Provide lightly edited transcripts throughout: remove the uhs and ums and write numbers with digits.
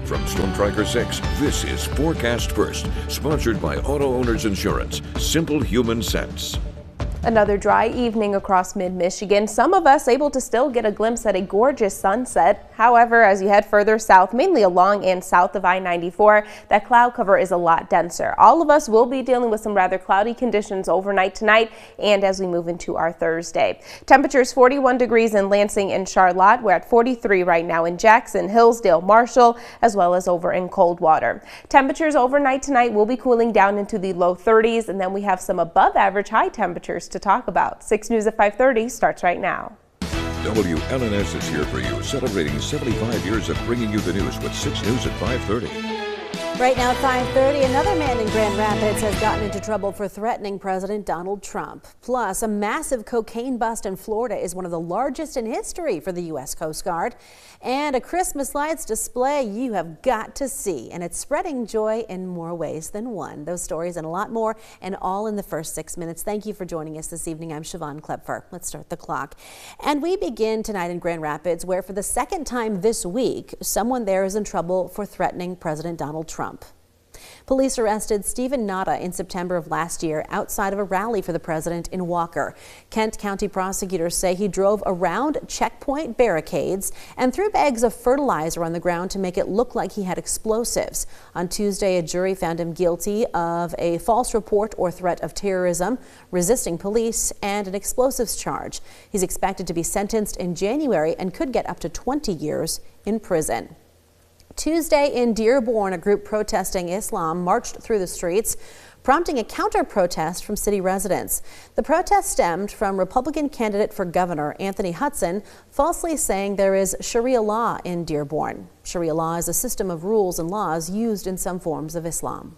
From Storm Tracker 6, this is Forecast First, sponsored by Auto Owners Insurance. Simple human sense. Another dry evening across mid-Michigan. Some of us able to still get a glimpse at a gorgeous sunset. However, as you head further south, mainly along and south of I-94, that cloud cover is a lot denser. All of us will be dealing with some rather cloudy conditions overnight tonight and as we move into our Thursday. Temperatures 41 degrees in Lansing and Charlotte. We're at 43 right now in Jackson, Hillsdale, Marshall, as well as over in Coldwater. Temperatures overnight tonight will be cooling down into the low 30s, and then we have some above average high temperatures to talk about. 6 News at 5:30 starts right now. WLNS is here for you, celebrating 75 years of bringing you the news with 6 News at 5:30. Right now at 5:30, another man in Grand Rapids has gotten into trouble for threatening President Donald Trump. Plus, a massive cocaine bust in Florida is one of the largest in history for the U.S. Coast Guard. And a Christmas lights display you have got to see, and it's spreading joy in more ways than one. Those stories and a lot more, and all in the first 6 minutes. Thank you for joining us this evening. I'm Siobhan Klepfer. Let's start the clock. And we begin tonight in Grand Rapids, where for the second time this week, someone there is in trouble for threatening President Donald Trump. Police arrested Stephen Nada in September of last year outside of a rally for the president in Walker. Kent County prosecutors say he drove around checkpoint barricades and threw bags of fertilizer on the ground to make it look like he had explosives. On Tuesday, a jury found him guilty of a false report or threat of terrorism, resisting police, and an explosives charge. He's expected to be sentenced in January and could get up to 20 years in prison. Tuesday in Dearborn, a group protesting Islam marched through the streets, prompting a counter-protest from city residents. The protest stemmed from Republican candidate for governor Anthony Hudson falsely saying there is Sharia law in Dearborn. Sharia law is a system of rules and laws used in some forms of Islam.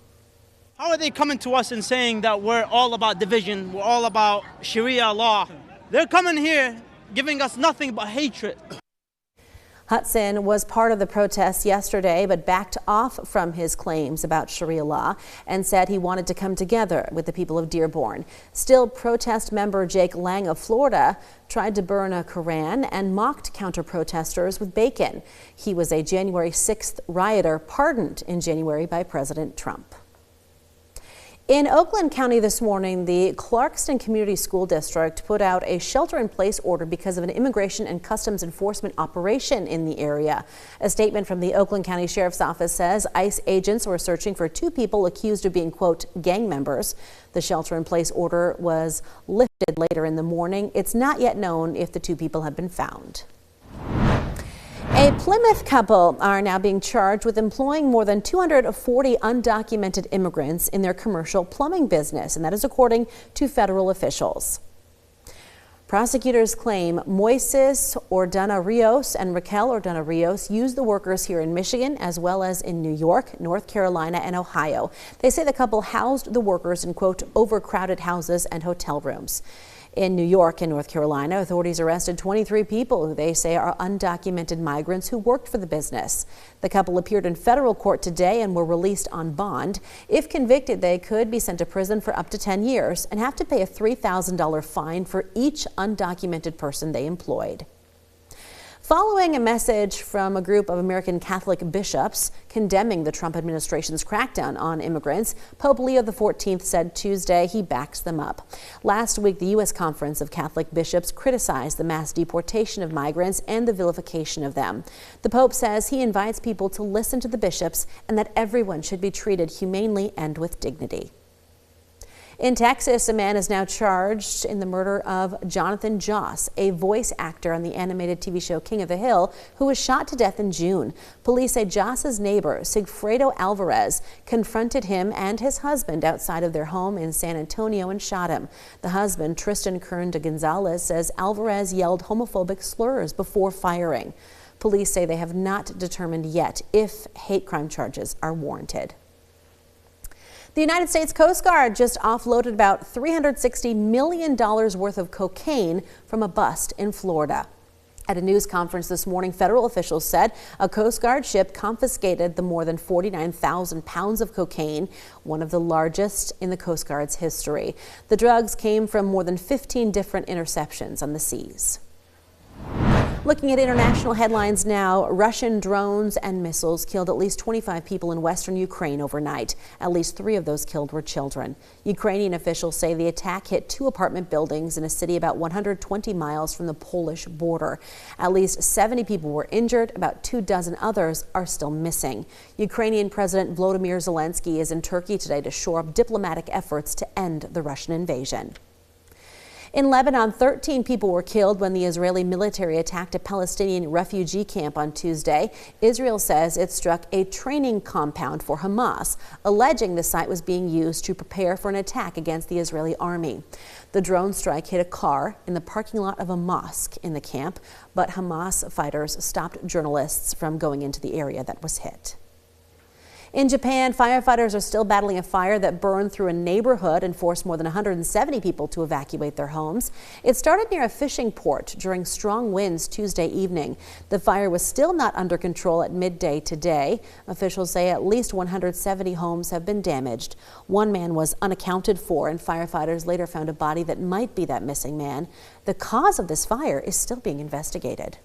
How are they coming to us and saying that we're all about division, we're all about Sharia law? They're coming here giving us nothing but hatred. Hudson was part of the protests yesterday, but backed off from his claims about Sharia law and said he wanted to come together with the people of Dearborn. Still, protest member Jake Lang of Florida tried to burn a Koran and mocked counter-protesters with bacon. He was a January 6th rioter pardoned in January by President Trump. In Oakland County this morning, the Clarkston Community School District put out a shelter-in-place order because of an immigration and customs enforcement operation in the area. A statement from the Oakland County Sheriff's Office says ICE agents were searching for 2 people accused of being, quote, gang members. The shelter-in-place order was lifted later in the morning. It's not yet known if the 2 people have been found. A Plymouth couple are now being charged with employing more than 240 undocumented immigrants in their commercial plumbing business, and that is according to federal officials. Prosecutors claim Moises Ordana Rios and Raquel Ordana Rios used the workers here in Michigan as well as in New York, North Carolina, and Ohio. They say the couple housed the workers in, quote, overcrowded houses and hotel rooms. In New York and North Carolina, authorities arrested 23 people who they say are undocumented migrants who worked for the business. The couple appeared in federal court today and were released on bond. If convicted, they could be sent to prison for up to 10 years and have to pay a $3,000 fine for each undocumented person they employed. Following a message from a group of American Catholic bishops condemning the Trump administration's crackdown on immigrants, Pope Leo XIV said Tuesday he backs them up. Last week, the U.S. Conference of Catholic Bishops criticized the mass deportation of migrants and the vilification of them. The Pope says he invites people to listen to the bishops and that everyone should be treated humanely and with dignity. In Texas, a man is now charged in the murder of Jonathan Joss, a voice actor on the animated TV show King of the Hill, who was shot to death in June. Police say Joss's neighbor, Sigfredo Alvarez, confronted him and his husband outside of their home in San Antonio and shot him. The husband, Tristan Kern de Gonzalez, says Alvarez yelled homophobic slurs before firing. Police say they have not determined yet if hate crime charges are warranted. The United States Coast Guard just offloaded about $360 million worth of cocaine from a bust in Florida. At a news conference this morning, federal officials said a Coast Guard ship confiscated the more than 49,000 pounds of cocaine, one of the largest in the Coast Guard's history. The drugs came from more than 15 different interceptions on the seas. Looking at international headlines now, Russian drones and missiles killed at least 25 people in western Ukraine overnight. At least 3 of those killed were children. Ukrainian officials say the attack hit 2 apartment buildings in a city about 120 miles from the Polish border. At least 70 people were injured. About 24 others are still missing. Ukrainian President Volodymyr Zelensky is in Turkey today to shore up diplomatic efforts to end the Russian invasion. In Lebanon, 13 people were killed when the Israeli military attacked a Palestinian refugee camp on Tuesday. Israel says it struck a training compound for Hamas, alleging the site was being used to prepare for an attack against the Israeli army. The drone strike hit a car in the parking lot of a mosque in the camp, but Hamas fighters stopped journalists from going into the area that was hit. In Japan, firefighters are still battling a fire that burned through a neighborhood and forced more than 170 people to evacuate their homes. It started near a fishing port during strong winds Tuesday evening. The fire was still not under control at midday today. Officials say at least 170 homes have been damaged. One man was unaccounted for, and firefighters later found a body that might be that missing man. The cause of this fire is still being investigated.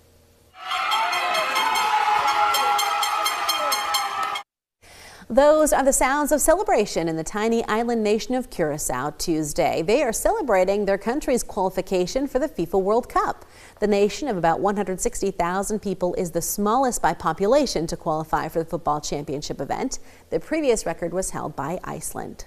Those are the sounds of celebration in the tiny island nation of Curacao Tuesday. They are celebrating their country's qualification for the FIFA World Cup. The nation of about 160,000 people is the smallest by population to qualify for the football championship event. The previous record was held by Iceland.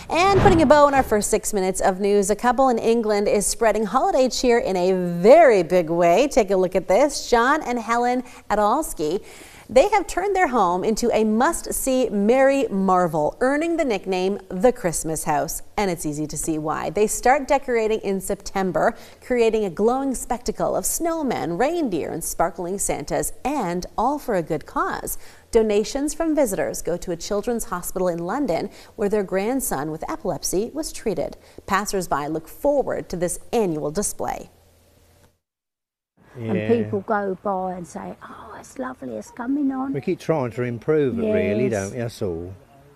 And putting a bow on our first 6 minutes of news, a couple in England is spreading holiday cheer in a very big way. Take a look at this. John and Helen Adolski. They have turned their home into a must-see merry marvel, earning the nickname The Christmas House. And it's easy to see why. They start decorating in September, creating a glowing spectacle of snowmen, reindeer, and sparkling Santas, and all for a good cause. Donations from visitors go to a children's hospital in London where their grandson with epilepsy was treated. Passers-by look forward to this annual display. Yeah. And people go by and say, oh, it's lovely, it's coming on. We keep trying to improve it, really, don't we? That's all.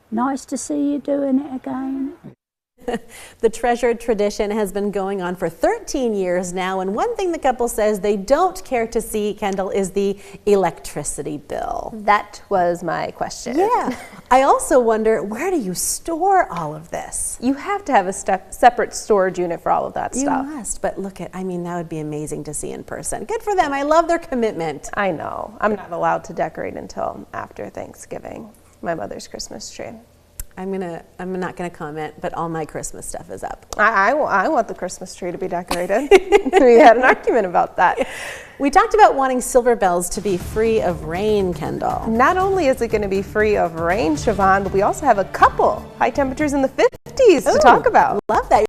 Nice to see you doing it again. The treasured tradition has been going on for 13 years now, and one thing the couple says they don't care to see, Kendall, is the electricity bill. That was my question. Yeah. I also wonder, where do you store all of this? You have to have a separate storage unit for all of that stuff. You must, but look at, I mean, that would be amazing to see in person. Good for them. I love their commitment. I know. I'm not allowed to decorate until after Thanksgiving, my mother's Christmas tree. I'm not gonna comment, but all my Christmas stuff is up. I want the Christmas tree to be decorated. We had an argument about that. We talked about wanting Silver Bells to be free of rain, Kendall. Not only is it going to be free of rain, Siobhan, but we also have a couple high temperatures in the 50s to talk about. Love that.